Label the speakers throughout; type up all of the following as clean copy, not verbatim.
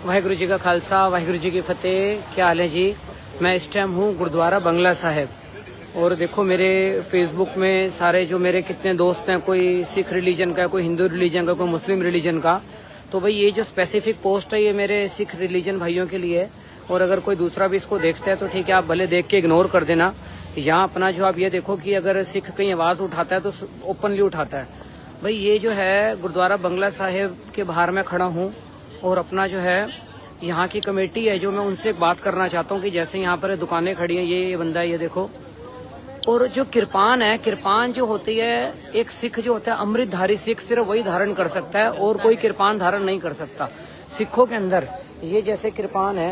Speaker 1: वाहिगुरु जी का खालसा, वाहिगुरु जी की फतेह। क्या हाल है जी? मैं इस टाइम हूँ गुरुद्वारा बंगला साहिब, और देखो मेरे फेसबुक में सारे जो मेरे कितने दोस्त हैं, कोई सिख रिलीजन का, कोई हिंदू रिलीजन का, कोई मुस्लिम रिलीजन का। तो भाई ये जो स्पेसिफिक पोस्ट है ये मेरे सिख रिलीजन भाइयों के लिए है, और अगर कोई दूसरा भी इसको देखता है तो ठीक है, आप भले देख के इग्नोर कर देना। यहाँ अपना जो आप ये देखो कि अगर सिख कहीं आवाज उठाता है तो ओपनली उठाता है। भाई ये जो है गुरुद्वारा बंगला साहिब के बाहर मैं खड़ा हूँ, और अपना जो है यहाँ की कमेटी है जो मैं उनसे एक बात करना चाहता हूँ कि जैसे यहाँ पर दुकानें खड़ी हैं, ये बंदा है, ये देखो। और जो किरपान है, किरपान जो होती है, एक सिख जो होता है अमृतधारी सिख सिर्फ वही धारण कर सकता है, और कोई किरपान धारण नहीं कर सकता सिखों के अंदर। ये जैसे किरपान है,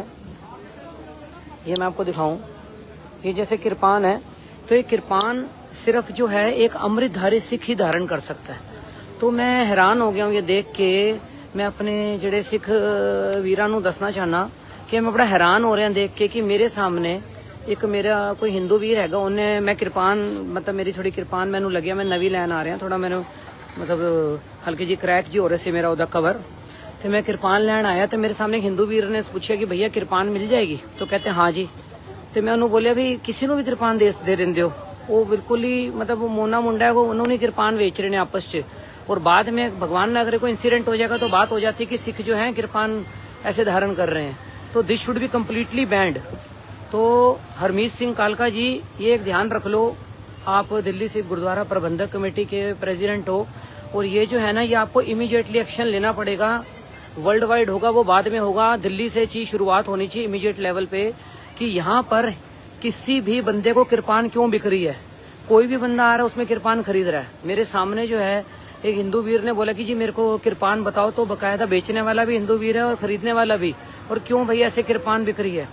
Speaker 1: ये मैं आपको दिखाऊं, ये जैसे किरपान है, तो ये किरपान सिर्फ जो है एक अमृतधारी सिख ही धारण कर सकता है। तो मैं हैरान हो गया हूँ ये देख के। मैं अपने ਜਿਹੜੇ सिख वीरां ਨੂੰ ਦੱਸਣਾ ਚਾਹਨਾ कि मैं बड़ा हैरान हो रहा देख के कि मेरे सामने एक मेरा कोई हिंदू वीर हैगा, उन्हें मैं किरपान मतलब मेरी थोड़ी किरपान मैनू लग्या, मैं नवी लैन आ रहा थोड़ा, मैंने मतलब हल्की जी क्रैक जी हो रहे से मेरा उदा कवर, तो मैं किरपान लैन आया तो मेरे सामने एक हिंदू वीर ने पूछा कि भैया किरपान मिल जाएगी? तो कहते हाँ जी। तो मैं उन्होंने बोलिया भी किसी को भी किरपान दे देंगे हो? वो बिल्कुल ही मतलब वो मोना मुंडा है, वो उन्होंने किरपान बेच रहे हैं आपस च, और बाद में भगवान ना अगर कोई इंसिडेंट हो जाएगा तो बात हो जाती है कि सिख जो है किरपान ऐसे धारण कर रहे हैं, तो this should be completely band. तो हरमीत सिंह कालका जी, ये एक ध्यान रख लो, आप दिल्ली से गुरुद्वारा प्रबंधक कमेटी के प्रेसिडेंट हो, और ये जो है ना, ये आपको इमीडिएटली एक्शन लेना पड़ेगा। वर्ल्ड वाइड होगा वो बाद में होगा, दिल्ली से चीज शुरुआत होनी चाहिए इमीडिएट लेवल पे कि यहाँ पर किसी भी बंदे को किरपान क्यों बिक रही है। कोई भी बंदा आ रहा है उसमें किरपान खरीद रहा है। मेरे सामने जो है एक हिंदू वीर ने बोला कि जी मेरे को किरपान बताओ, तो बकायदा बेचने वाला भी हिंदू वीर है और खरीदने वाला भी, और क्यों भाई ऐसे किरपान बिक रही है।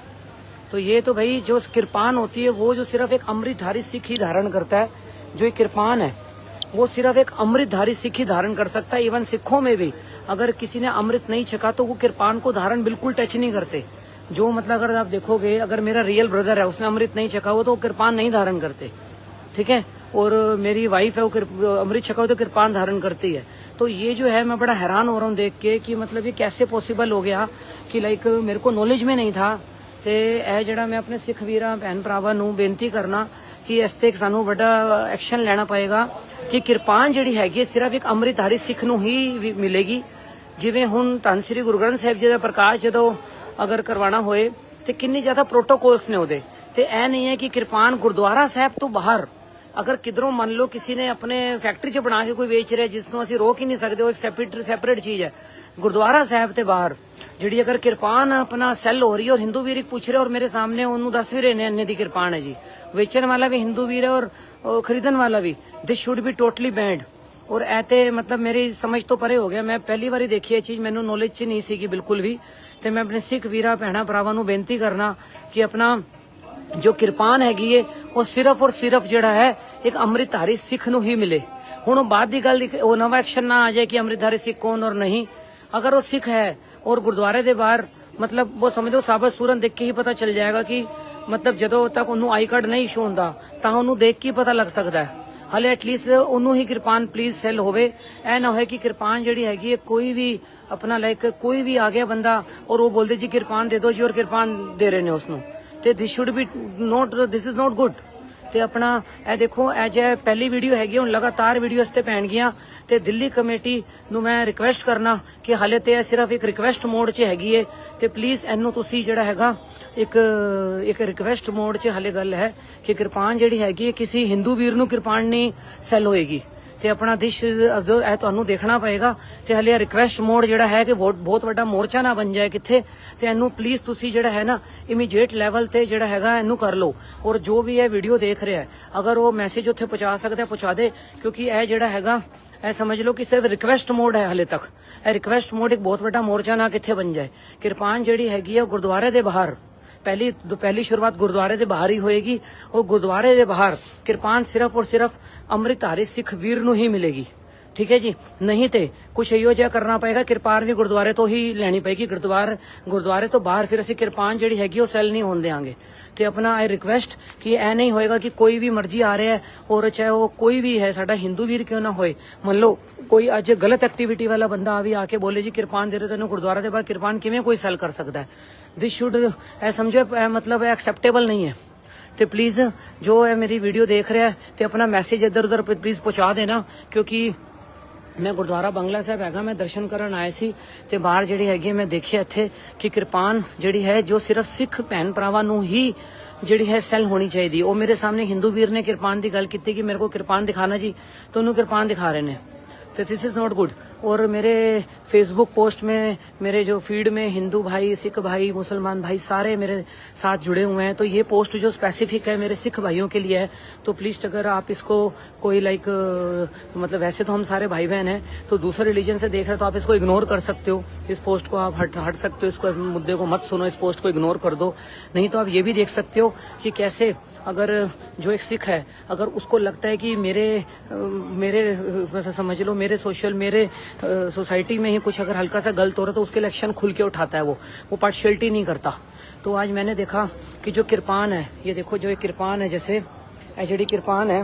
Speaker 1: तो ये तो भाई जो किरपान होती है वो जो सिर्फ एक अमृतधारी सिख ही धारण करता है। जो एक किरपान है वो सिर्फ एक अमृतधारी सिख ही धारण कर सकता है। इवन सिखों में भी अगर किसी ने अमृत नहीं छका तो वो किरपान को धारण बिल्कुल टच नहीं करते। जो मतलब अगर आप देखोगे, अगर मेरा रियल ब्रदर है उसने अमृत नहीं छका हो तो वो किरपान नहीं धारण करते, ठीक है। और मेरी वाइफ है वो अमृत छका हो तो किरपान धारण करती है। तो ये जो है मैं बड़ा हैरान हो रहा हूँ देख के कि मतलब ये कैसे पॉसिबल हो गया कि लाइक मेरे को नॉलेज में नहीं था। ਤੇ ਇਹ ਜਿਹੜਾ ਮੈਂ ਆਪਣੇ ਸਿੱਖ ਵੀਰਾਂ ਭੈਣ ਭਰਾਵਾਂ ਨੂੰ ਬੇਨਤੀ ਕਰਨਾ ਕਿ ਇਸ ਤੇ ਸਾਨੂੰ ਵੱਡਾ ਐਕਸ਼ਨ ਲੈਣਾ ਪਏਗਾ ਕਿ ਕਿਰਪਾਨ ਜਿਹੜੀ ਹੈਗੀ ਸਿਰਫ ਇੱਕ ਅੰਮ੍ਰਿਤਧਾਰੀ ਸਿੱਖ ਨੂੰ ਹੀ ਮਿਲੇਗੀ। ਜਿਵੇਂ ਹੁਣ ਧੰਨ ਸ੍ਰੀ ਗੁਰੂ ਗ੍ਰੰਥ ਸਾਹਿਬ ਜੀ ਦਾ ਪ੍ਰਕਾਸ਼ ਜਦੋਂ ਅਗਰ ਕਰਵਾਉਣਾ ਹੋਏ ਤੇ ਕਿੰਨੀ ਜ਼ਿਆਦਾ ਪ੍ਰੋਟੋਕੋਲਸ ਨੇ ਉਹਦੇ, ਤੇ ਇਹ ਨਹੀਂ ਹੈ ਕਿ ਕਿਰਪਾਨ ਗੁਰਦੁਆਰਾ ਸਾਹਿਬ ਤੋਂ ਬਾਹਰ अगर किधरों मान लो किसी ने अपने फैक्ट्री च बना के कोई बेच रहा है जिसनों असं रोक ही नहीं सकते, वो एक सैपरेट चीज है। गुरुद्वारा साहब ते बाहर जी अगर किरपान अपना सैल हो रही है और हिंदू वीर पूछ रहे और मेरे सामने उन्होंने दस भी रहे ने अन्य दी किरपान है जी, बेचने वाला भी हिंदू वीर है और खरीदन वाला भी, this should be totally band. और ऐते मतलब मेरी समझ तो परे हो गया, मैं पहली बार देखी है चीज, मैनू नॉलेज च नहीं सी बिल्कुल भी। तो मैं अपने सिख वीरा भैणा भरावां नू बेनती करना कि अपना जो किरपान हैगी है वो सिर्फ और सिर्फ जड़ा है एक अमृतधारी सिख नू ही मिले। हुण बाद दी गल वो नवा एक्शन ना आ जाए कि अमृतधारी सिख कौन और नहीं। अगर वो सिख है और गुरुद्वारे दे बाहर मतलब वो समझो साबित सूरत देख के ही पता चल जाएगा कि मतलब जदों तक उन्होंने आई कार्ड नहीं इशू होंदा तां उन्होंने देख के पता लग सकता है। हले एटलीस्ट उन्होंने ही किरपान प्लीज सेल होवे। ऐ ना हो कि किरपान जिहड़ी हैगी है कोई भी अपना लाइक कोई भी आ गया बंदा और वो बोलदे जी किरपान दे दो जी और किरपान दे रहे ने उसनों, ਤੇ this should be not, this is not good. ਤੇ ਆਪਣਾ ਇਹ ਦੇਖੋ ਐਜ ਪਹਿਲੀ ਵੀਡੀਓ ਹੈਗੀ, ਹੁਣ ਲਗਾਤਾਰ ਵੀਡੀਓਸ ਤੇ ਪੈਣ ਗਈਆਂ। ਤੇ ਦਿੱਲੀ ਕਮੇਟੀ ਨੂੰ ਮੈਂ ਰਿਕਵੈਸਟ ਕਰਨਾ ਕਿ ਹਾਲੇ ਤੇ ਇਹ ਸਿਰਫ ਇੱਕ ਰਿਕਵੈਸਟ ਮੋਡ 'ਚ ਹੈਗੀ ਏ, ਤੇ ਪਲੀਜ਼ ਇਹਨੂੰ ਤੁਸੀਂ ਜਿਹੜਾ ਹੈਗਾ ਇੱਕ ਰਿਕਵੈਸਟ ਮੋਡ 'ਚ ਹਾਲੇ ਗੱਲ ਹੈ ਕਿ ਕਿਰਪਾਨ ਜਿਹੜੀ ਹੈਗੀ ਹੈ ਕਿਸੇ ਹਿੰਦੂ ਵੀਰ ਨੂੰ ਕਿਰਪਾਨ ਨਹੀਂ ਸੈੱਲ ਹੋਏਗੀ। ਤੇ ਆਪਣਾ ਦਿਸ਼ ਇਹ ਤੁਹਾਨੂੰ ਦੇਖਣਾ ਪਏਗਾ। ਤੇ ਹਲੇ ਰਿਕਵੈਸਟ ਮੋਡ ਜਿਹੜਾ ਹੈ ਕਿ ਬਹੁਤ ਵੱਡਾ ਮੋਰਚਾ ਨਾ ਬਣ ਜਾਏ ਕਿੱਥੇ, ਤੇ ਇਹਨੂੰ ਪਲੀਜ਼ ਤੁਸੀਂ ਜਿਹੜਾ ਹੈ ਨਾ ਇਮੀਡੀਏਟ ਲੈਵਲ ਤੇ ਜਿਹੜਾ ਹੈਗਾ ਇਹਨੂੰ ਕਰ ਲਓ। ਔਰ ਜੋ ਵੀ ਇਹ ਵੀਡੀਓ ਦੇਖ ਰਿਹਾ ਅਗਰ ਉਹ ਮੈਸੇਜ ਉੱਥੇ ਪਹੁੰਚਾ ਸਕਦਾ ਪਹੁੰਚਾ ਦੇ, ਕਿਉਂਕਿ ਇਹ ਜਿਹੜਾ ਹੈਗਾ ਇਹ ਸਮਝ ਲਓ ਕਿ ਸਿਰਫ ਰਿਕਵੈਸਟ ਮੋਡ ਹੈ ਹਲੇ ਤੱਕ। ਇਹ ਰਿਕਵੈਸਟ ਮੋਡ ਇੱਕ ਬਹੁਤ ਵੱਡਾ ਮੋਰਚਾ ਨਾ ਕਿੱਥੇ ਬਣ ਜਾਏ। ਕਿਰਪਾਨ ਜਿਹੜੀ ਹੈਗੀ ਹੈ ਗੁਰਦੁਆਰੇ ਦੇ ਬਾਹਰ पहली शुरुआत गुरुद्वारे के बाहर ही होएगी, और गुरुद्वारे के बाहर किरपान सिर्फ और सिर्फ अमृतधारी सिख वीर नू ही मिलेगी, ठीक है जी। नहीं तो कुछ इहो जिहा करना पएगा, किरपान भी गुरुद्वारे तो ही लैनी पेगी। गुरुद्वारे तो बाहर फिर असीं किरपान जिहड़ी हैगी वो सैल नहीं होण देंगे। तो अपना आई रिक्वेस्ट कि ऐ नहीं होएगा कि कोई भी मर्जी आ रहा है और चाहे वो कोई भी है साडा हिंदू वीर क्यों ना होए, मान लो कोई अज गलत एक्टिविटी वाला बंदा भी आके बोले जी किरपान दे रहे तेन गुरुद्वारा के बाहर किरपान किवें कोई सेल कर सकता है, दिस शुड समझो मतलब एक्सेप्टेबल नहीं है। तो प्लीज़ जो है मेरी वीडियो देख रहा है तो अपना मैसेज इधर उधर प्लीज़ पहुँचा देना, क्योंकि मैं गुरुद्वारा बंगला साहब हैगा, मैं दर्शन करन आए सी ते बाहर जिहड़ी हैगी मैं देखिया इत्थे कि किरपान जिहड़ी है जो सिर्फ सिख भैन भरावां नूं ही जिहड़ी है सेल होनी चाहिए। वो मेरे सामने हिंदू वीर ने किरपान की गल की कि मेरे को किरपान दिखाना जी, तो उन्होंने किरपान दिखा रहे हैं, तो दिस इज़ नॉट गुड। और मेरे फेसबुक पोस्ट में मेरे जो फीड में हिंदू भाई, सिख भाई, मुसलमान भाई सारे मेरे साथ जुड़े हुए हैं, तो ये पोस्ट जो स्पेसिफिक है मेरे सिख भाइयों के लिए है। तो प्लीज़ अगर आप इसको कोई लाइक मतलब वैसे तो हम सारे भाई बहन हैं, तो दूसरे रिलीजन से देख रहे हो तो आप इसको इग्नोर कर सकते हो, इस पोस्ट को आप हट सकते हो, इसको मुद्दे को मत सुनो, इस पोस्ट को इग्नोर कर दो। नहीं तो आप ये भी देख सकते हो कि कैसे अगर जो एक सिख है अगर उसको लगता है कि मेरे समझ लो मेरे सोसाइटी में ही कुछ अगर हल्का सा गलत हो रहा है तो उसके लिए एक्शन खुल के उठाता है, वो पार्शियलिटी नहीं करता। तो आज मैंने देखा कि जो किरपान है, ये देखो जो एक किरपान है, जैसे ये जिहड़ी किरपान है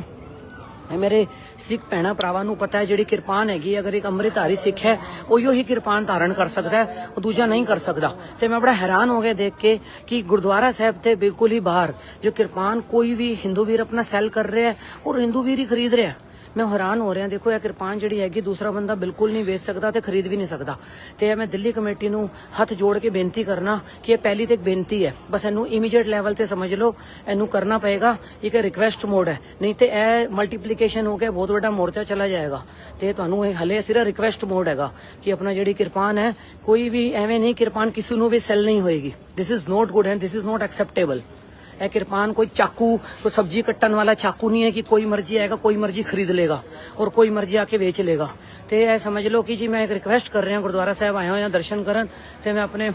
Speaker 1: मेरे सिख भैणा भरावां नूं पता है जिहड़ी किरपान हैगी अगर एक अमृतधारी सिख है उहियो ही किरपान धारण कर सकता है, और दूजा नहीं कर सकता। तो मैं बड़ा हैरान हो गया देख के कि गुरुद्वारा साहब थे बिल्कुल ही बाहर जो किरपान कोई भी हिंदू वीर अपना सेल कर रहे हैं और हिंदू वीर ही खरीद रहे हैं। मैं हैरान हो रहा, देखो यह किरपान जिहड़ी हैगी दूसरा बंदा बिल्कुल नहीं बेच सकता ते खरीद भी नहीं सकता। तो मैं दिल्ली कमेटी नूं हथ जोड़ के बेनती करना कि यह पहली तो एक बेनती है, बस इनू इमीडिएट लैवल ते समझ लो, इनू करना पएगा। एक रिक्वेस्ट मोड है, नहीं तो यह मल्टीप्लीकेशन हो के बहुत बड़ा मोर्चा चला जाएगा। तो तुहानू हले सिर्फ रिक्वेस्ट मोड हैगा कि अपना जिहड़ी किरपान है कोई भी एवें नहीं किरपान किसी नूं भी सेल नहीं होएगी। This is not good and this is not acceptable. यह किरपान कोई चाकू, कोई सब्जी कट्टन वाला चाकू नहीं है कि कोई मर्जी आएगा कोई मर्जी खरीद लेगा और कोई मर्जी आके बेच लेगा। तो यह समझ लो कि जी मैं एक रिक्वेस्ट कर रहा गुरुद्वारा साहब आया हो दर्शन करन, तो मैं अपने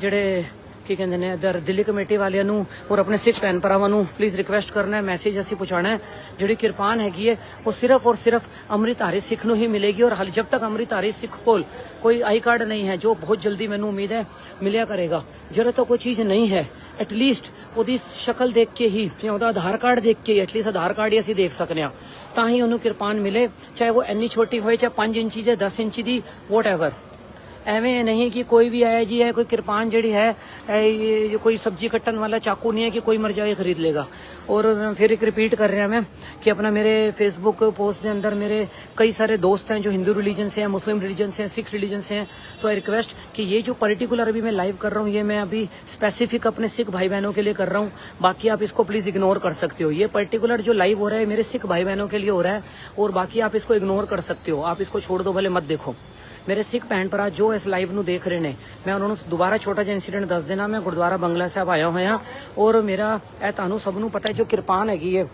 Speaker 1: जिहड़े की कहते हैं इधर दिल्ली कमेटी वालियां नूं और अपने सिख भैन भरावां नूं प्लीज़ रिक्वेस्ट करना है, मैसेज असीं पहुँचाना है। जिहड़ी किरपान हैगी है वो सिर्फ और सिर्फ अमृतधारी सिख नूं ही मिलेगी, और जब तक अमृतधारी सिख कोल कोई आई कार्ड नहीं है, जो बहुत जल्दी मैनूं उम्मीद है मिलिया करेगा, जरूरत तो कोई चीज़ नहीं है एटलीस्ट ਉਹਦੀ शक्ल देख के ही ਜਾਂ ਉਹਦਾ आधार कार्ड देख के एटलीस्ट आधार कार्ड ही ਅਸੀਂ देख सकते हैं, ਤਾਂ ਹੀ ਉਹਨੂੰ किरपान मिले, चाहे वो ਇੰਨੀ छोटी होए चाहे 5 इंची ਦੀ 10 इंची ਦੀ वॉट एवर। एवें नहीं कि कोई भी आया जी है कोई किरपान जिहड़ी है ये कोई सब्जी कट्टन वाला चाकू नहीं है कि कोई मर जाए खरीद लेगा। और फिर एक रिपीट कर रहा मैं कि अपना मेरे फेसबुक पोस्ट के अंदर मेरे कई सारे दोस्त हैं जो हिंदू रिलीजन से हैं, मुस्लिम रिलीजन से हैं, सिख रिलीजन से हैं। तो आई रिक्वेस्ट कि ये जो पर्टिकुलर अभी मैं लाइव कर रहा हूँ ये मैं अभी स्पेसिफिक अपने सिख भाई बहनों के लिए कर रहा हूँ, बाकी आप इसको प्लीज़ इग्नोर कर सकते हो। ये पर्टिकुलर जो लाइव हो रहा है मेरे सिख भाई बहनों के लिए हो रहा है, और बाकी आप इसको इग्नोर कर सकते हो, आप इसको छोड़ दो, भले मत देखो। मेरे सिख भैन भरा जो इस लाइव नूं देख रहे हैं, मैं उन्होंने दोबारा छोटा जिहा इंसीडेंट दस देना। मैं गुरुद्वारा बंगला साहब आया होया और मेरा यह तुहानूं सब नूं पता है जो किरपान हैगी है,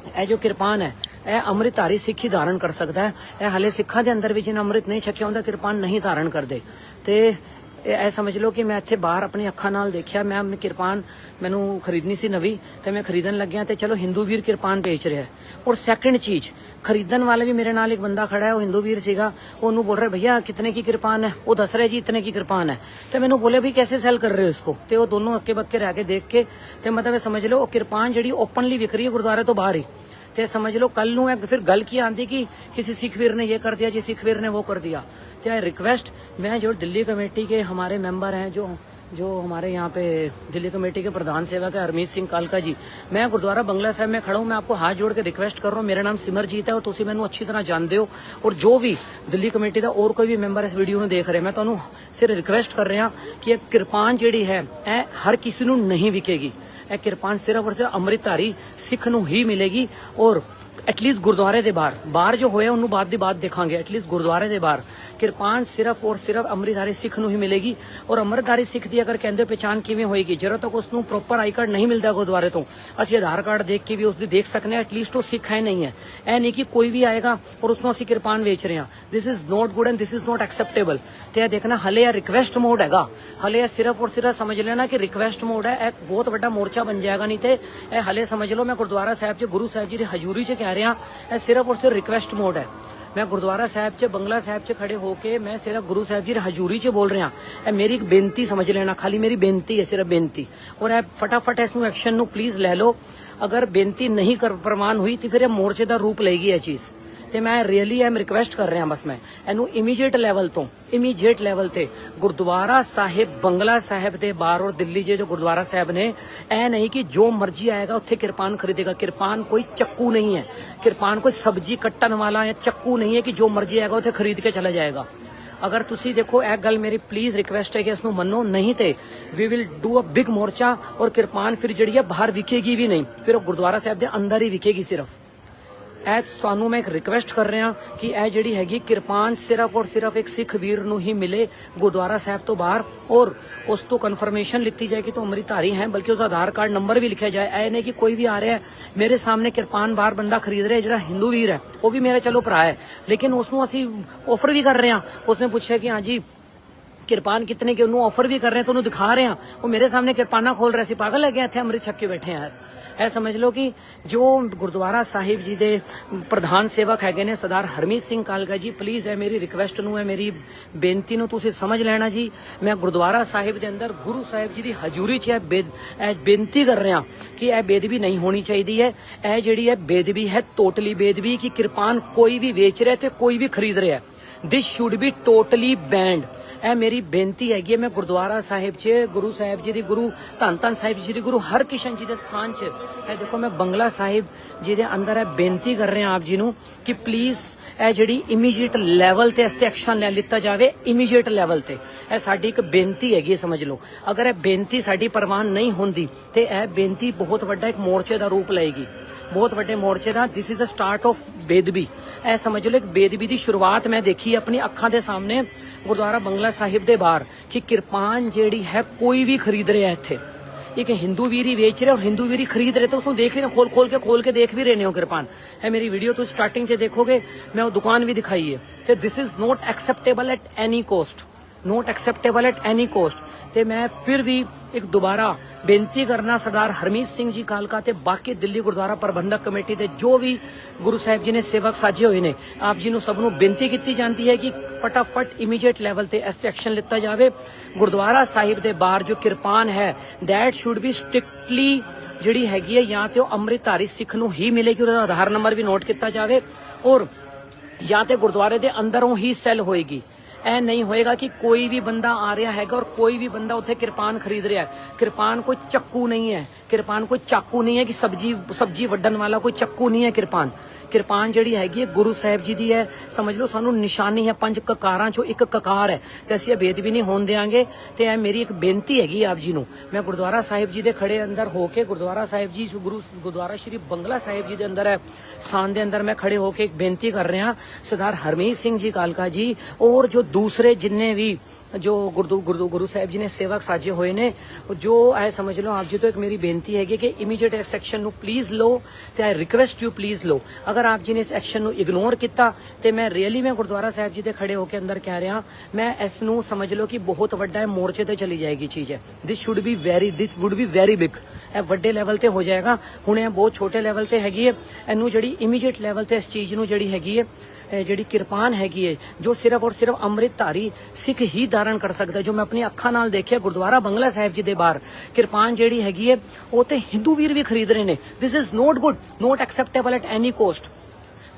Speaker 1: यह जो किरपान है यह अमृतधारी सिख ही धारण कर सकता है। यह हले सिखा के अंदर भी जिन्हें अमृत नहीं छकिया उनका किरपान नहीं धारण करते। तो ਇਹ समझ लो कि मैं ਇੱਥੇ बाहर अपनी ਅੱਖਾਂ ਨਾਲ देखिया, मैं अपनी किरपान मैनू खरीदनी सी नवी, तो मैं खरीदन लग गया, तो चलो हिंदू वीर किरपान बेच रहा है। और सैकंड चीज़ खरीदन वाले भी मेरे नाल एक बंदा खड़ा है, वो हिंदू वीर सीगा, ਉਹਨੂੰ बोल रहा है भैया कितने की किरपान है, वो दस रहे जी इतने की किरपान है। तो मैंने बोले भी कैसे सेल कर रहे हो इसको, तो वो दोनों अक्के बक्के रह के देख के, तो मतलब समझ लो वो किरपान जी ओपनली विक रही है गुरुद्वारे तो बाहर ही। तो समझ लो कल नूं फिर गल की आती कि किसी सिख वीर ने ये कर दिया जी, सिख वीर ने वो कर दिया। तो रिक्वेस्ट मैं जो दिल्ली कमेटी के हमारे मेंबर हैं जो हमारे यहाँ पे दिल्ली कमेटी के प्रधान सेवक है हरमीत सिंह कालका जी, मैं गुरुद्वारा बंगला साहब में खड़ा हूँ, मैं आपको हाथ जोड़ के रिक्वेस्ट कर रहा हूँ। मेरा नाम सिमरजीत है और तुसी मैनू अच्छी तरह जानते हो, और जो भी दिल्ली कमेटी का और कोई भी मेंबर इस वीडियो में देख रहे हैं, मैं तुहानू सिर्फ रिक्वेस्ट कर रहा कि एक किरपान जिहड़ी है हर किसी नू नहीं विकेगी। यह किरपान सिर्फ और सिर्फ अमृतधारी सिख नू ही मिलेगी, और एटलीस्ट गुरुद्वारे के बाहर जो होया उन्होंने बाद की बात देखांगे। एटलीस्ट गुरुद्वारे के बाहर किरपान सिर्फ और सिर्फ अमृतधारी सिख नू ही मिलेगी। और अमृतधारी सिख की अगर कहते पहचान किवें होएगी, जदों तक उसनू प्रॉपर आई कार्ड नहीं मिलता गुरुद्वारे तो असीं आधार कार्ड देख के भी उसकी देख सकते हैं एटलीस्ट वो सिख है नहीं है। यह नहीं कि कोई भी आएगा और उसनों असीं किरपान बेच रहे हैं। This is not good and this is not acceptable. तो यह देखना हले यह रिक्वेस्ट मोड हैगा, हले यह सिर्फ और सिर्फ समझ लेना कि रिक्वेस्ट मोड है, एक बहुत बड़ा मोर्चा बन जाएगा। नहीं तो यह हले समझ लो मैं गुरुद्वारा साहब च गुरु साहब जी की हजूरी च कह रहा, यह सिर्फ और सिर्फ रिक्वेस्ट मोड है। मैं गुरुद्वारा साहब च बंगला साहब च खड़े होके मैं सिर्फ गुरु साहब जी हजूरी च बोल रहा। है मेरी एक बेनती समझ लेना, खाली मेरी बेनती है, सिर्फ बेनती। और फटाफट इसनू एक्शन नू प्लीज ले लो। अगर बेनती नहीं कर प्रमाण हुई तो फिर मोर्चे का रूप लेगी यह चीज़। ਤੇ ਮੈਂ ਰੀਅਲੀ ਐਮ ਰਿਕਵੈਸਟ ਕਰ ਰਿਹਾ ਬਸ ਮੈਂ ਇਹਨੂੰ ਇਮੀਡੀਏਟ ਲੈਵਲ ਤੇ ਗੁਰਦੁਆਰਾ ਸਾਹਿਬ ਬੰਗਲਾ ਸਾਹਿਬ ਦੇ ਬਾਹਰ ਔਰ ਦਿੱਲੀ ਜੇ ਜੋ ਗੁਰਦੁਆਰਾ ਸਾਹਿਬ ਨੇ, ਇਹ ਨਹੀਂ ਕਿ ਜੋ ਮਰਜ਼ੀ ਆਏਗਾ ਉੱਥੇ ਕਿਰਪਾਨ ਖਰੀदेगा। किरपान कोई चक्कू नहीं है, किरपान कोई सब्जी कट्टन वाला या चक्कू नहीं है कि जो मर्जी आएगा उसे खरीद के चला जाएगा। अगर तुसी देखो यह गल मेरी प्लीज रिक्वेस्ट है कि इसनू मनो, नहीं तो we will do a big morcha और किरपान फिर जी है बाहर विकेगी भी नहीं, फिर गुरुद्वारा साहब के अंदर ही विकेगी सिर्फ। ਇਹ ਤੁਹਾਨੂੰ ਮੈਂ ਇੱਕ ਰਿਕਵੈਸਟ ਕਰ ਰਿਹਾ ਕਿ ਇਹ ਜਿਹੜੀ ਹੈਗੀ ਕਿਰਪਾਨ ਸਿਰਫ ਔਰ ਸਿਰਫ ਇੱਕ ਸਿੱਖ ਵੀਰ ਨੂੰ ਹੀ ਮਿਲੇ ਗੁਰਦੁਆਰਾ ਸਾਹਿਬ ਤੋਂ ਬਾਹਰ, ਔਰ ਉਸ ਤੋਂ ਕਨਫਰਮੇਸ਼ਨ ਲਿੱਤੀ ਜਾਏ ਕਿ ਤੂੰ ਅੰਮ੍ਰਿਤਧਾਰੀ ਹੈ, ਬਲਕਿ ਉਸ ਆਧਾਰ ਕਾਰਡ ਨੰਬਰ ਵੀ ਲਿਖਿਆ ਜਾਏ। ਇਹ ਨਹੀਂ ਕਿ ਕੋਈ ਵੀ ਆ ਰਿਹਾ ਮੇਰੇ ਸਾਹਮਣੇ ਕਿਰਪਾਨ ਬਾਹਰ ਬੰਦਾ ਖਰੀਦ ਰਿਹਾ, ਜਿਹੜਾ ਹਿੰਦੂ ਵੀਰ ਹੈ ਉਹ ਵੀ ਮੇਰਾ ਚਲੋ ਭਰਾ ਹੈ, ਲੇਕਿਨ ਉਸ ਨੂੰ ਅਸੀਂ ਆਫਰ ਵੀ ਕਰ ਰਹੇ ਹਾਂ। ਉਸਨੇ ਪੁੱਛਿਆ ਕਿ ਹਾਂਜੀ किरपान कितने के, उन्होंने ऑफर भी कर रहे हैं तो उन्होंने दिखा रहे हैं, वो मेरे सामने किरपाना खोल रहे थे, पागल है गए थे अमृत छक के बैठे हैं यार। ऐ समझ लो कि जो गुरुद्वारा साहिब जी दे प्रधान सेवक है ने सरदार हरमीत सिंह कालका जी, प्लीज है मेरी रिक्वेस्ट नू है मेरी बेनती नू तुसीं समझ लेना जी। मैं गुरुद्वारा साहिब दे अंदर गुरु साहिब जी दी हजूरी च बेनती कर रहा कि यह बेदबी नहीं होनी चाहिए है। यह जिहड़ी है बेदबी है, टोटली बेदबी कि किरपान कोई भी बेच रहा है तो कोई भी खरीद रहा है। This should be totally band. ਇਹ ਮੇਰੀ ਬੇਨਤੀ ਹੈਗੀ ਹੈ। ਮੈਂ ਗੁਰਦੁਆਰਾ ਸਾਹਿਬ 'ਚ ਗੁਰੂ ਸਾਹਿਬ ਜੀ ਦੀ ਗੁਰੂ ਧੰਨ ਧੰਨ ਸਾਹਿਬ ਜੀ ਦੀ ਗੁਰੂ ਹਰਕ੍ਰਿਸ਼ਨ ਜੀ ਦੇ ਸਥਾਨ 'ਚ ਇਹ ਦੇਖੋ ਮੈਂ ਬੰਗਲਾ ਸਾਹਿਬ ਜੀ ਦੇ ਅੰਦਰ ਇਹ ਬੇਨਤੀ ਕਰ ਰਿਹਾ ਆਪ ਜੀ ਨੂੰ ਕਿ ਪਲੀਜ਼ ਇਹ ਜਿਹੜੀ ਇਮੀਡੀਏਟ ਲੈਵਲ ਤੇ ਇਸ ਤੇ ਐਕਸ਼ਨ ਲੈ ਲਿੱਤਾ ਜਾਵੇ। ਇਮੀਡੀਏਟ ਲੈਵਲ ਤੇ ਇਹ ਸਾਡੀ ਇੱਕ ਬੇਨਤੀ ਹੈਗੀ, ਸਮਝ ਲਓ। ਅਗਰ ਇਹ ਬੇਨਤੀ ਸਾਡੀ ਪ੍ਰਵਾਨ ਨਹੀਂ ਹੁੰਦੀ ਤੇ ਇਹ ਬੇਨਤੀ ਬਹੁਤ ਵੱਡਾ ਇੱਕ ਮੋਰਚੇ ਦਾ ਰੂਪ ਲਏਗੀ, ਬਹੁਤ ਵੱਡੇ ਮੋਰਚੇ ਦਾ। This is the start of beadbi. ਇਹ ਸਮਝ ਲਓ ਇੱਕ ਬੇਦਬੀ ਦੀ ਸ਼ੁਰੂਆਤ ਮੈਂ ਦੇਖੀ ਆਪਣੀ ਅੱਖਾਂ ਦੇ ਸਾਹਮਣੇ ਗੁਰਦੁਆਰਾ ਬੰਗਲਾ ਸਾਹਿਬ ਦੇ ਬਾਹਰ ਕਿ ਕਿਰਪਾਨ ਜਿਹੜੀ ਹੈ ਕੋਈ ਵੀ ਖਰੀਦ ਰਿਹਾ ਇੱਥੇ। एक हिंदू वीर ही बेच रहे और हिंदू वीर ही खरीद रहे, तो उसको देख रहे खोल के देख भी रहे हो किरपान है। मेरी वीडियो तो स्टार्टिंग से देखोगे, मैं वो दुकान भी दिखाई है। तो this is not acceptable at any cost, not acceptable at any cost. तो मैं फिर भी एक दोबारा बेनती करना सरदार हरमीत सिंह जी कालका ते बाकी दिल्ली गुरुद्वारा प्रबंधक कमेटी के जो भी गुरु साहिब जी ने सेवक साजे हुए ने, आप जी सब नूं बेनती की जाती है कि फटाफट इमीडिएट लैवल ते इस ते एक्शन लिता जाए। गुरुद्वारा साहिब के बाहर जो किरपान है दैट शुड बी स्ट्रिक्टली जिहड़ी हैगी है या तो अमृतधारी सिख नूं ही मिलेगी, उसका आधार नंबर भी नोट किया जाए, और या तो गुरुद्वारे के अंदरों ही सैल होएगी। ऐ नहीं होएगा कि कोई भी बंदा आ रहा है और कोई भी बंदा उत्थे किरपान खरीद रहा है। किरपान कोई चक्कू नहीं है, किरपान कोई चाकू नहीं है कि सब्जी वड्डन वाला कोई चक्कू नहीं है। किरपान जिहड़ी हैगी है गुरु साहिब जी दी है, समझ लो सानू निशानी है, 5 ककारां चों एक ककार है, तो असीं बेदबी नहीं होण देंगे। तो यह मेरी एक बेनती हैगी आप जी नूं। मैं गुरुद्वारा साहिब जी दे खड़े अंदर होके गुरुद्वारा साहिब जी गुरुद्वारा श्री बंगला साहिब जी दे अंदर है स्थान दे अंदर मैं खड़े होके एक बेनती कर रहा सरदार हरमीत सिंह जी कालका जी और जो दूसरे जिन्ने भी जो गुरु साहिब जी ने सेवक साजे हुए ने, जो आए समझ लो आप जी। तो एक मेरी बेनती है कि इमीडिएट इस एक्शन नू प्लीज लो, तो आई रिक्वेस्ट यू प्लीज लो। अगर आप जी ने इस एक्शन नू इग्नोर किया तो मैं रियली मैं गुरुद्वारा साहिब जी दे खड़े होकर अंदर कह रहा मैं इस नू समझ लो कि बहुत वड्डा मोर्चे ते चली जाएगी चीज़ है। This would be very big. ਇਹ ਵੱਡੇ ਲੈਵਲ ਤੇ ਹੋ ਜਾਏਗਾ। ਹੁਣ ਇਹ ਬਹੁਤ ਛੋਟੇ ਲੈਵਲ ਤੇ ਹੈਗੀ ਹੈ। ਇਹਨੂੰ ਜਿਹੜੀ ਇਮੀਡੀਏਟ ਲੈਵਲ ਤੇ ਇਸ ਚੀਜ਼ ਨੂੰ ਜਿਹੜੀ ਹੈਗੀ ਹੈ ਜਿਹੜੀ ਕਿਰਪਾਨ ਹੈਗੀ ਹੈ ਜੋ ਸਿਰਫ ਔਰ ਸਿਰਫ ਅੰਮ੍ਰਿਤਧਾਰੀ ਸਿੱਖ ਹੀ ਧਾਰਨ ਕਰ ਸਕਦਾ, ਜੋ ਮੈਂ ਆਪਣੀ ਅੱਖਾਂ ਨਾਲ ਦੇਖਿਆ ਗੁਰਦੁਆਰਾ ਬੰਗਲਾ ਸਾਹਿਬ ਜੀ ਦੇ ਬਾਹਰ ਕਿਰਪਾਨ ਜਿਹੜੀ ਹੈਗੀ ਹੈ ਉਹ ਤੇ ਹਿੰਦੂ ਵੀਰ ਵੀ ਖਰੀਦ ਰਹੇ ਨੇ। ਦਿਸ is not good, note acceptable at any cost.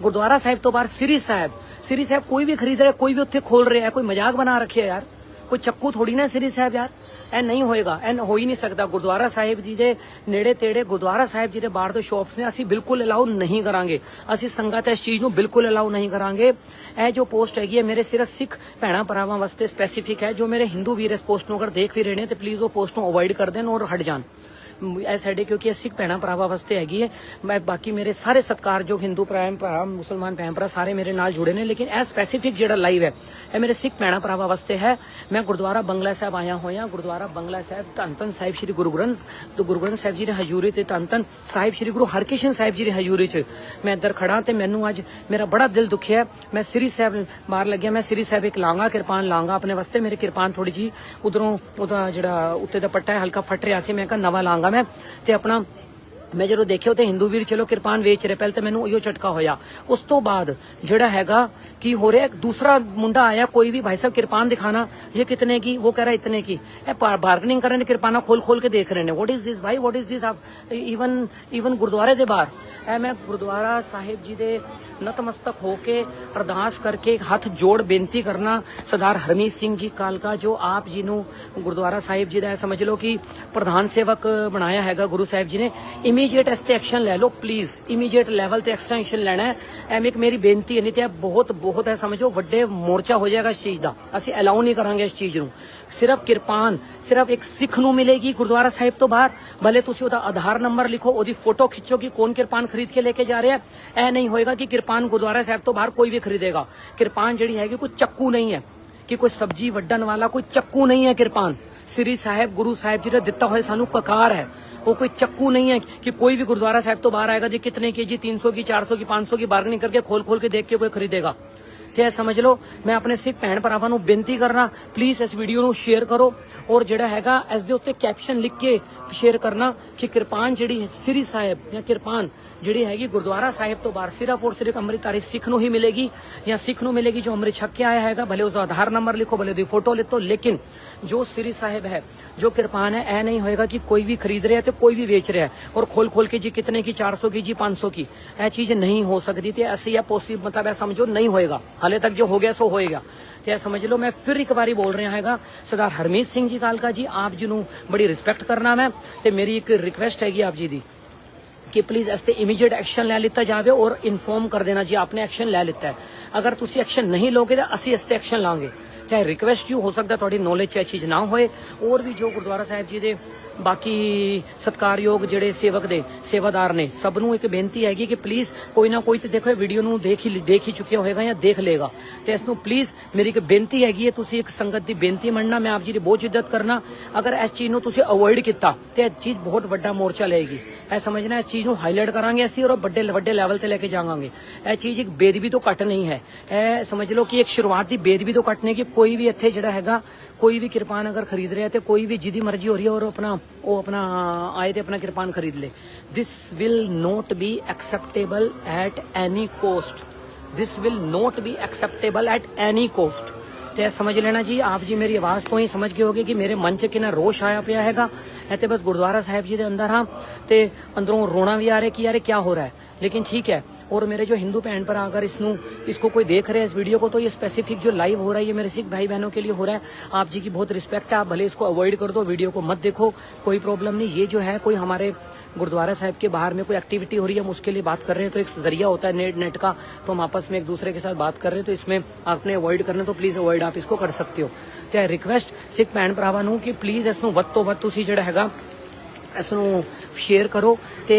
Speaker 1: Gurdwara ਸਾਹਿਬ ਤੋਂ ਬਾਹਰ ਸ੍ਰੀ ਸਾਹਿਬ ਕੋਈ ਵੀ ਖਰੀਦ ਰਿਹਾ, ਕੋਈ ਵੀ ਉੱਥੇ ਖੋਲ ਰਿਹਾ, ਕੋਈ ਮਜ਼ਾਕ ਬਣਾ ਰੱਖਿਆ ਯਾਰ, ਕੋਈ ਚੱਕੂ ਥੋੜੀ ਨਾ ਸ੍ਰੀ ਸਾਹਿਬ ਯਾਰ। ਇਹ ਨਹੀਂ ਹੋਏਗਾ, ਇਹ ਹੋ ਹੀ ਨਹੀਂ ਸਕਦਾ। ਗੁਰਦੁਆਰਾ ਸਾਹਿਬ ਜੀ ਦੇ ਨੇੜੇ ਤੇੜੇ ਗੁਰਦੁਆਰਾ ਸਾਹਿਬ ਜੀ ਦੇ ਬਾਹਰ ਦੇ ਸ਼ਾਪਸ ਨੇ ਅਸੀਂ ਬਿਲਕੁਲ ਅਲਾਉ ਨਹੀਂ ਕਰਾਂਗੇ। ਅਸੀਂ ਸੰਗਤ ਇਸ ਚੀਜ਼ ਨੂੰ ਬਿਲਕੁਲ ਅਲਾਉ ਨਹੀਂ ਕਰਾਂਗੇ। ਇਹ ਜੋ ਪੋਸਟ ਹੈਗੀ ਹੈ ਮੇਰੇ ਸਿਰਫ ਸਿੱਖ ਭੈਣਾਂ ਭਰਾਵਾਂ ਵਾਸਤੇ ਸਪੈਸੀਫਿਕ ਹੈ। ਜੋ ਮੇਰੇ ਹਿੰਦੂ ਵੀਰ ਇਸ ਪੋਸਟ ਨੂੰ ਅਗਰ ਦੇਖ ਵੀ ਰਹੇ ਨੇ ਤੇ ਪਲੀਜ਼ ਉਹ ਪੋਸਟ ਨੂੰ ਅਵੋਇਡ ਕਰ ਦੇਣ ਔਰ ਹਟ ਜਾਣ। ਇਹ ਸਾਡੇ ਕਿਉਂਕਿ ਇਹ ਸਿੱਖ ਭੈਣਾਂ ਭਰਾਵਾਂ ਵਾਸਤੇ ਹੈਗੀ ਹੈ। ਮੈਂ ਬਾਕੀ ਮੇਰੇ ਸਾਰੇ ਸਤਿਕਾਰਯੋਗ ਹਿੰਦੂ ਭਰਾ ਮੁਸਲਮਾਨ ਭੈਣ ਭਰਾ ਸਾਰੇ ਮੇਰੇ ਨਾਲ ਜੁੜੇ ਨੇ, ਲੇਕਿਨ ਇਹ ਸਪੈਸੀਫਿਕ ਜਿਹੜਾ ਲਾਈਵ ਹੈ ਇਹ ਮੇਰੇ ਸਿੱਖ ਭੈਣਾਂ ਭਰਾਵਾਂ ਵਾਸਤੇ ਹੈ। ਮੈਂ ਗੁਰਦੁਆਰਾ ਬੰਗਲਾ ਸਾਹਿਬ ਆਇਆ ਹੋਇਆ। ਗੁਰਦੁਆਰਾ ਬੰਗਲਾ ਸਾਹਿਬ ਧੰਨ ਧੰਨ ਸਾਹਿਬ ਸ਼੍ਰੀ ਗੁਰੂ ਗ੍ਰੰਥ ਸਾਹਿਬ ਜੀ ਦੀ ਹਜ਼ੂਰੀ ਤੇ ਧੰਨ ਧੰਨ ਸਾਹਿਬ ਸ਼੍ਰੀ ਗੁਰੂ ਹਰਕ੍ਰਿਸ਼ਨ ਸਾਹਿਬ ਜੀ ਦੀ ਹਜ਼ੂਰੀ 'ਚ ਮੈਂ ਇੱਧਰ ਖੜਾ ਤੇ ਮੈਨੂੰ ਅੱਜ ਮੇਰਾ ਬੜਾ ਦਿਲ ਦੁਖਿਆ। ਮੈਂ ਸ੍ਰੀ ਸਾਹਿਬ ਮਾਰ ਲੱਗਿਆ, ਮੈਂ ਸ੍ਰੀ ਸਾਹਿਬ ਇੱਕ ਲਾਂਗਾ ਕਿਰਪਾਨ ਲਾਂਗਾ ਆਪਣੇ ਵਾਸਤੇ। ਮੇਰੇ ਕਿਰਪਾਨ ਥੋੜੀ ਜੀ ਉਧਰੋਂ ਉਹਦਾ ਜਿਹੜਾ ਉੱਤੇ ਦਾ ਪੱਟਾ ਹੈ ਹਲਕਾ ਫਟ ਰਿਹਾ ਸੀ, ਮੈਂ ਕਿਹਾ ਨਵਾਂ ਲਾਂਗਾ ਮੈਂ ਤੇ ਆਪਣਾ मैं ਜਦੋਂ ਦੇਖਿਆ ਉੱਥੇ ਹਿੰਦੂ ਵੀਰ ਚਲੋ ਕਿਰਪਾਨ ਵੇਚ ਰਹੇ, ਪਹਿਲੇ ਤਾਂ ਮੈਨੂੰ ਇਹੋ ਝਟਕਾ ਹੋਇਆ। ਉਸ ਤੋਂ ਬਾਅਦ ਜਿਹੜਾ ਹੈਗਾ ਕੀ ਹੋ ਰਿਹਾ, दूसरा मुंडा आया, कोई भी भाई साहब किरपान दिखाना, ये कितने की, वो कह रहा है इतने की, बार्गेनिंग कर रहे हैं, किरपाना खोल खोल के देख रहे हैं। व्हाट इज दिस भाई, व्हाट इज दिस। आप ਈਵਨ ਗੁਰਦੁਆਰੇ ਦੇ ਬਾਹਰ मैं गुरुद्वारा साहिब जी ਦੇ नतमस्तक होके अरदास करके हथ जोड़ बेनती करना सरदार हरमीत सिंह जी कालका, जो आप जी ਨੂੰ ਗੁਰਦੁਆਰਾ ਸਾਹਿਬ ਜੀ ਦਾ ਸਮਝ ਲਓ ਕਿ ਪ੍ਰਧਾਨ ਸੇਵਕ ਬਣਾਇਆ ਹੈਗਾ ਗੁਰੂ ਸਾਹਿਬ ਜੀ ਨੇ, ਇਮੀਡੀਏਟ ਇਸ ਤੇ ਐਕਸ਼ਨ ਲੈ ਲਓ ਪਲੀਜ਼, ਇਮੀਡੀਏਟ ਲੈਵਲ ਤੇ ਐਕਸ਼ਨ ਲੈਣਾ ਹੈ। ਐਵੇਂ ਇੱਕ ਮੇਰੀ ਬੇਨਤੀ ਹੈ, ਨਹੀਂ ਤੇ ਬਹੁਤ ਹੈ ਸਮਝੋ ਵੱਡੇ ਮੋਰਚਾ ਹੋ ਜਾਏਗਾ ਇਸ ਚੀਜ਼ ਦਾ, ਅਸੀਂ ਅਲਾਉ ਨਹੀਂ ਕਰਾਂਗੇ ਇਸ ਚੀਜ਼ ਨੂੰ। ਸਿਰਫ ਕਿਰਪਾਨ ਸਿਰਫ ਇੱਕ ਸਿੱਖ ਨੂੰ ਮਿਲੇਗੀ ਗੁਰਦੁਆਰਾ ਸਾਹਿਬ ਤੋਂ ਬਾਹਰ, ਭਲੇ ਤੁਸੀਂ ਉਹਦਾ ਆਧਾਰ ਨੰਬਰ ਲਿਖੋ, ਉਹਦੀ ਫੋਟੋ ਖਿੱਚੋ ਕਿ ਕੌਣ ਕਿਰਪਾਨ ਖਰੀਦ ਕੇ ਲੈ ਕੇ ਜਾ ਰਿਹਾ ਹੈ। ਇਹ ਨਹੀਂ ਹੋਏਗਾ ਕਿ ਕਿਰਪਾਨ ਗੁਰਦੁਆਰਾ ਸਾਹਿਬ ਤੋਂ ਬਾਹਰ ਕੋਈ ਵੀ ਖਰੀदेगा। ਕਿਰਪਾਨ ਜਿਹੜੀ ਹੈਗੀ ਕੋਈ ਚੱਕੂ ਨਹੀਂ ਹੈ ਕਿ ਕੋਈ ਸਬਜ਼ੀ ਵੱਢਣ ਵਾਲਾ, ਕੋਈ ਚੱਕੂ ਨਹੀਂ ਹੈ ਕਿਰਪਾਨ। ਸ੍ਰੀ ਸਾਹਿਬ ਗੁਰੂ ਸਾਹਿਬ ਜੀ ਦਾ ਦਿੱਤਾ ਹੋਇਆ ਸਾਨੂੰ ਕਕਾਰ ਹੈ, वो कोई चक्कू नहीं है कि कोई भी गुरुद्वारा साहब तो बाहर आएगा जी कितने की, जी 300 की, 400 की, 500 की बार्गेनिंग करके खोल के देख के कोई खरीदेगा। ਤੇ ਸਮਝ ਲਓ ਮੈਂ ਆਪਣੇ ਸਿੱਖ ਭੈਣ ਭਰਾਵਾਂ ਨੂੰ ਬੇਨਤੀ ਕਰਨਾ, ਪਲੀਜ਼ ਇਸ ਵੀਡੀਓ ਨੂੰ ਸ਼ੇਅਰ ਕਰੋ ਔਰ ਜਿਹੜਾ ਹੈਗਾ ਇਸ ਦੇ ਉੱਤੇ ਕੈਪਸ਼ਨ ਲਿਖ ਕੇ ਸ਼ੇਅਰ ਕਰਨਾ ਕਿ ਕਿਰਪਾਨ ਜਿਹੜੀ ਸ੍ਰੀ ਸਾਹਿਬ ਜਾਂ ਕਿਰਪਾਨ ਜਿਹੜੀ ਹੈਗੀ ਗੁਰਦੁਆਰਾ ਸਾਹਿਬ ਤੋਂ ਬਾਹਰ ਸਿਰਫ ਔਰ ਸਿਰਫ ਅੰਮ੍ਰਿਤਧਾਰੀ ਸਿੱਖ ਨੂੰ ਹੀ ਮਿਲੇਗੀ ਜਾਂ ਸਿੱਖ ਨੂੰ ਮਿਲੇਗੀ ਜੋ ਅੰਮ੍ਰਿਤ ਛਕ ਕੇ ਆਇਆ ਹੈਗਾ। ਭਲੇ ਉਸ ਦਾ ਆਧਾਰ ਨੰਬਰ ਲਿਖੋ, ਭਲੇ ਉਹਦੀ ਫੋਟੋ ਲਿਖੋ, ਲੇਕਿਨ ਜੋ ਸ੍ਰੀ ਸਾਹਿਬ ਹੈ, ਜੋ ਕਿਰਪਾਨ ਹੈ, ਇਹ ਨਹੀਂ ਹੋਏਗਾ ਕਿ ਕੋਈ ਵੀ ਖਰੀਦ ਰਿਹਾ ਤੇ ਕੋਈ ਵੀ ਵੇਚ ਰਿਹਾ ਔਰ ਖੋਲ ਕੇ ਜੀ ਕਿਤਨੇ की, 400 की, जी 500 की। ਇਹ ਚੀਜ਼ ਨਹੀਂ ਹੋ ਸਕਦੀ ਤੇ ਅਸੀਂ ਇਹ ਪੋਸੀਬਲ ਮਤਲਬ ਇਹ ਸਮਝੋ ਨਹੀਂ ਹੋਏਗਾ। ਹਾਲੇ ਤੱਕ ਜੋ ਹੋ ਗਿਆ ਸੋ ਹੋਏਗਾ। ਤੇ ਸਮਝ ਲਓ ਮੈਂ ਫਿਰ ਇੱਕ ਵਾਰੀ ਬੋਲ ਰਿਹਾ ਹੈਗਾ, ਸਰਦਾਰ ਹਰਮੀਤ ਸਿੰਘ ਜੀ ਕਾਲਕਾ ਜੀ, ਆਪ ਜੀ ਨੂੰ ਬੜੀ ਰਿਸਪੈਕਟ ਕਰਨਾ ਮੈਂ, ਤੇ ਮੇਰੀ ਇੱਕ ਰਿਕਵੈਸਟ ਹੈਗੀ ਆਪ ਜੀ ਦੀ कि प्लीज इस ते इमीडिएट एक्शन ले लिता जाए और इन्फॉर्म कर देना जी आपने एक्शन ले लिता है। अगर तुसी एक्शन नहीं लोगे तो असी इस ते एक्शन लांगे। चाहे रिक्वेस्ट यू हो सकता थोड़ी नॉलेज च चीज ना होए। और भी जो गुरुद्वारा साहिब जी दे बाकी सत्कारयोग ਜਿਹੜੇ ਸੇਵਕ ਦੇ ਸੇਵਾਦਾਰ ਨੇ, ਸਭ ਨੂੰ ਇੱਕ ਬੇਨਤੀ ਹੈਗੀ ਕਿ ਪਲੀਜ਼ ਕੋਈ ਨਾ ਕੋਈ ਤੇ ਦੇਖੋ ਇਹ ਵੀਡੀਓ ਨੂੰ ਦੇਖ ਹੀ ਚੁੱਕਿਆ ਹੋਏਗਾ ਜਾਂ ਦੇਖ ਲੇਗਾ, ਤੇ ਇਸ ਨੂੰ ਪਲੀਜ਼ ਮੇਰੀ ਇੱਕ ਬੇਨਤੀ ਹੈਗੀ ਹੈ, ਤੁਸੀਂ ਇੱਕ ਸੰਗਤ ਦੀ ਬੇਨਤੀ ਮੰਨਣਾ, ਮੈਂ ਆਪ ਜੀ ਦੀ ਬਹੁਤ ਇੱਜ਼ਤ ਕਰਨਾ। ਅਗਰ ਇਸ ਚੀਜ਼ ਨੂੰ ਤੁਸੀਂ ਅਵੋਇਡ ਕੀਤਾ ਤੇ ਇਹ ਚੀਜ਼ ਬਹੁਤ ਵੱਡਾ ਮੋਰਚਾ ਲਏਗੀ। ਇਹ ਸਮਝਣਾ ਇਸ ਚੀਜ਼ ਨੂੰ ਹਾਈਲਾਈਟ ਕਰਾਂਗੇ ਅਸੀਂ ਔਰ ਵੱਡੇ ਲੈਵਲ ਤੇ ਲੈ ਕੇ ਜਾਵਾਂਗੇ। ਇਹ ਚੀਜ਼ ਇੱਕ ਬੇਦਬੀ ਤੋਂ ਘੱਟ ਨਹੀਂ ਹੈ। ਇਹ ਸਮਝ ਲਓ ਕਿ ਇੱਕ ਸ਼ੁਰੂਆਤ ਦੀ ਬੇਦਬੀ ਤੋਂ ਘੱਟ ਨਹੀਂ ਕਿ ਕੋਈ ਵੀ ਇੱਥੇ ਜਿਹੜਾ ਹੈਗਾ ਕੋਈ ਵੀ ਕਿਰਪਾਨ ਅਗਰ ਖਰੀਦ ਰਿਹਾ ਤੇ ਕੋਈ ਵੀ ਜਿਹਦੀ ਮਰਜ਼ੀ ਹੋ ਰਹੀ ਹੈ ਔਰ अपना आए थे अपना किरपान खरीद ले। This will not be acceptable at any cost. This will not be acceptable at any cost. ਤੇ ਸਮਝ ਲੈਣਾ ਜੀ, ਆਪ ਜੀ ਮੇਰੀ ਆਵਾਜ਼ ਤੋਂ ਹੀ ਸਮਝ ਗਏ ਹੋਗੇ ਕਿ ਮੇਰੇ ਮਨ 'ਚ ਕਿੰਨਾ ਰੋਸ਼ ਆਇਆ ਪਿਆ ਹੈਗਾ। ਇੱਥੇ ਬਸ ਗੁਰਦੁਆਰਾ ਸਾਹਿਬ ਜੀ ਦੇ ਅੰਦਰ ਹਾਂ ਤੇ ਅੰਦਰੋਂ ਰੋਣਾ ਵੀ ਆ ਰਿਹਾ ਕਿ ਯਾਰ क्या हो रहा है, लेकिन ठीक है। और मेरे जो हिंदू बहन पर अगर इसको कोई देख रहे हैं इस वीडियो को, तो ये स्पेसिफिक जो लाइव हो रहा है ये मेरे सिख भाई बहनों के लिए हो रहा है। आप जी की बहुत रिस्पेक्ट है, आप भले इसको अवॉइड कर दो, वीडियो को मत देखो, कोई प्रॉब्लम नहीं। ये जो है कोई हमारे गुरुद्वारा साहिब के बाहर में कोई एक्टिविटी हो रही है, हम उसके लिए बात कर रहे हैं, तो एक जरिया होता है नेट का, तो हम आपस में एक दूसरे के साथ बात कर रहे हैं, तो इसमें आपने अवॉइड करना तो प्लीज़ अवॉइड आप इसको कर सकते हो। तो रिक्वेस्ट सिख भैन भरावां नूं कि प्लीज़ इसनूं वध तो वध तुसीं जिहड़ा हैगा ਇਸ ਨੂੰ ਸ਼ੇਅਰ ਕਰੋ। ਤੇ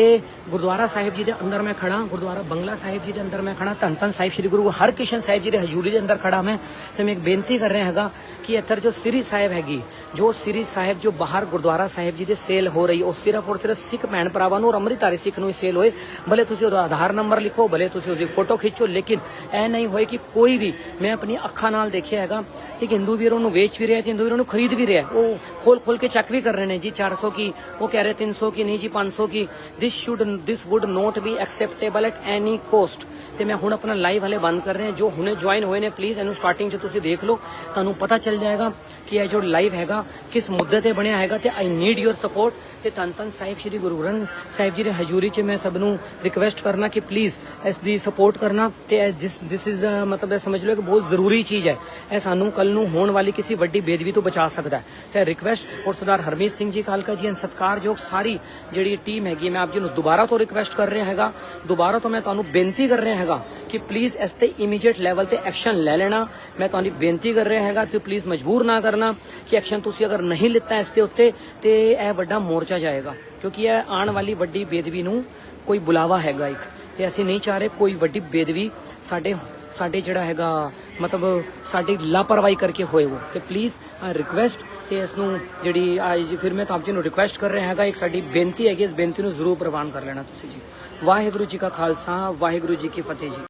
Speaker 1: ਗੁਰਦੁਆਰਾ ਸਾਹਿਬ ਜੀ ਦੇ ਅੰਦਰ ਮੈਂ ਖੜਾ, ਗੁਰਦੁਆਰਾ ਬੰਗਲਾ ਸਾਹਿਬ ਜੀ ਦੇ ਅੰਦਰ ਮੈਂ ਖੜਾ, ਧੰਨ ਧੰਨ ਸਾਹਿਬ ਸ੍ਰੀ ਗੁਰੂ ਹਰਕ੍ਰਿਸ਼ਨ ਸਾਹਿਬ ਜੀ ਦੇ ਹਜ਼ੂਰੀ ਦੇ ਅੰਦਰ ਖੜਾ ਮੈਂ, ਤੇ ਮੈਂ ਇੱਕ ਬੇਨਤੀ ਕਰ ਰਿਹਾ ਹੈਗਾ ਕਿ ਇੱਧਰ ਜੋ ਸ੍ਰੀ ਸਾਹਿਬ ਹੈਗੀ, ਜੋ ਸ੍ਰੀ ਸਾਹਿਬ ਜੋ ਬਾਹਰ ਗੁਰਦੁਆਰਾ ਸਾਹਿਬ ਜੀ ਦੇ ਸੇਲ ਹੋ ਰਹੀ, ਉਹ ਸਿਰਫ ਔਰ ਸਿਰਫ ਸਿੱਖ ਭੈਣ ਭਰਾਵਾਂ ਨੂੰ ਔਰ ਅੰਮ੍ਰਿਤਧਾਰੀ ਸਿੱਖ ਨੂੰ ਹੀ ਸੇਲ ਹੋਏ। ਭਲੇ ਤੁਸੀਂ ਉਹਦਾ ਆਧਾਰ ਨੰਬਰ ਲਿਖੋ, ਭਲੇ ਤੁਸੀਂ ਉਸਦੀ ਫੋਟੋ ਖਿੱਚੋ, ਲੇਕਿਨ ਇਹ ਨਹੀਂ ਹੋਏ ਕਿ ਕੋਈ ਵੀ, ਮੈਂ ਆਪਣੀ ਅੱਖਾਂ ਨਾਲ ਦੇਖਿਆ ਹੈਗਾ ਕਿ ਹਿੰਦੂ ਵੀਰ ਉਹਨੂੰ ਵੇਚ ਵੀ ਰਿਹਾ ਤੇ ਹਿੰਦੂ ਵੀਰ ਉਹਨੂੰ ਖਰੀਦ ਵੀ ਰਿਹਾ, ਉਹ ਖੋਲ ਕੇ ਚੈੱਕ ਵੀ ਕਰ ਰਹੇ ਨੇ ਜੀ 400 की, वो कह रहे 300 की, नहीं जी 500 की। This would not be acceptable at any cost. ਤੇ ਮੈਂ ਹੁਣ ਆਪਣਾ ਲਾਈਵ ਹਲੇ ਬੰਦ ਕਰ ਰਹੇ ਹਾਂ, ਜੋ ਹੁਣੇ ਜੁਆਇਨ ਹੋਏ ਨੇ ਪਲੀਜ਼ ਇਹਨੂੰ ਸਟਾਰਟਿੰਗ 'ਚ ਤੁਸੀਂ ਦੇਖ ਲਓ, ਤੁਹਾਨੂੰ ਪਤਾ ਚੱਲ ਜਾਏਗਾ ਕਿ ਇਹ ਜੋ ਲਾਈਵ ਹੈਗਾ ਕਿਸ ਮੁੱਦੇ ਤੇ ਬਣਿਆ ਹੈਗਾ। ਤੇ ਆਈ ਨੀਡ ਯੋਰ ਸਪੋਰਟ। ਤੇ ਧੰਨ ਧੰਨ ਸਾਹਿਬ ਸ੍ਰੀ ਗੁਰੂ ਗ੍ਰੰਥ ਸਾਹਿਬ ਜੀ ਦੇ ਹਜ਼ੂਰੀ 'ਚ ਮੈਂ ਸਭ ਨੂੰ ਰਿਕਵੈਸਟ ਕਰਨਾ ਕਿ ਪਲੀਜ਼ ਇਸ ਦੀ ਸਪੋਰਟ ਕਰਨਾ। ਤੇ ਦਿਸ ਇਜ਼ ਮਤਲਬ ਇਹ ਸਮਝ ਲਓ ਕਿ ਬਹੁਤ ਜ਼ਰੂਰੀ ਚੀਜ਼ ਹੈ, ਇਹ ਸਾਨੂੰ ਕੱਲ ਨੂੰ ਹੋਣ ਵਾਲੀ ਕਿਸੇ ਵੱਡੀ ਬੇਦਬੀ ਤੋਂ ਬਚਾ ਸਕਦਾ ਹੈ। ਤੇ ਰਿਕਵੈਸਟ ਔਰ ਸਰਦਾਰ ਹਰਮੀਤ ਸਿੰਘ ਜੀ ਕਾਲਕਾ ਜੀ ਸਤਿਕਾਰਯੋਗ ਸਾਰੀ ਜਿਹੜੀ ਟੀਮ ਹੈਗੀ, ਮੈਂ ਆਪ ਜੀ ਨੂੰ ਦੁਬਾਰਾ ਤੋਂ ਰਿਕਵੈਸਟ ਕਰ ਰਿਹਾ ਹੈਗਾ, ਦੁਬਾਰਾ ਤੋਂ ਮੈਂ ਤੁਹਾਨੂੰ ਬੇਨਤੀ ਕਰ ਰਿਹਾ ਹੈਗਾ ਕਿ ਪਲੀਜ਼ ਇਸ ਤੇ ਇਮੀਡੀਏਟ ਲੈਵਲ ਤੇ ਐਕਸ਼ਨ ਲੈ ਲੈਣਾ। ਮੈਂ ਤੁਹਾਨੂੰ ਬੇਨਤੀ ਕਰ ਰਿਹਾ ਹੈਗਾ ਤੇ ਪਲੀਜ਼ ਮਜਬੂਰ ਨਾ ਕਰਨਾ ਕਿ ਐਕਸ਼ਨ ਤੁਸੀਂ ਅਗਰ ਨਹੀਂ ਲਿੱਤਾ ਇਸ ਦੇ ਉੱਤੇ ਤੇ ਇਹ ਵੱਡਾ ਮੋਰਚਾ ਜਾਏਗਾ, ਕਿਉਂਕਿ ਇਹ ਆਉਣ ਵਾਲੀ ਵੱਡੀ ਬੇਦਬੀ ਨੂੰ ਕੋਈ ਬੁਲਾਵਾ ਹੈਗਾ ਇੱਕ, ਤੇ ਅਸੀਂ ਨਹੀਂ ਚਾਹ ਰਹੇ ਕੋਈ ਵੱਡੀ ਬੇਦਬੀ ਸਾਡੇ ਜਿਹੜਾ ਹੈਗਾ ਮਤਲਬ ਸਾਡੀ ਲਾਪਰਵਾਹੀ ਕਰਕੇ ਹੋਏ ਉਹ। ਤੇ ਪਲੀਜ਼ ਰਿਕਵੈਸਟ ਤੇ ਇਸ ਨੂੰ ਜਿਹੜੀ ਅੱਜ ਫਿਰ ਮੈਂ ਆਪ ਜੀ ਨੂੰ ਰਿਕਵੈਸਟ ਕਰ ਰਿਹਾ ਹੈਗਾ, ਇੱਕ ਸਾਡੀ ਬੇਨਤੀ ਹੈਗੀ, ਇਸ ਬੇਨਤੀ ਨੂੰ ਜ਼ਰੂਰ ਪ੍ਰਵਾਨ ਕਰ ਲੈਣਾ ਤੁਸੀਂ ਜੀ। ਵਾਹਿਗੁਰੂ ਜੀ ਕਾ ਖਾਲਸਾ, ਵਾਹਿਗੁਰੂ ਜੀ ਕੀ ਫਤਿਹ ਜੀ।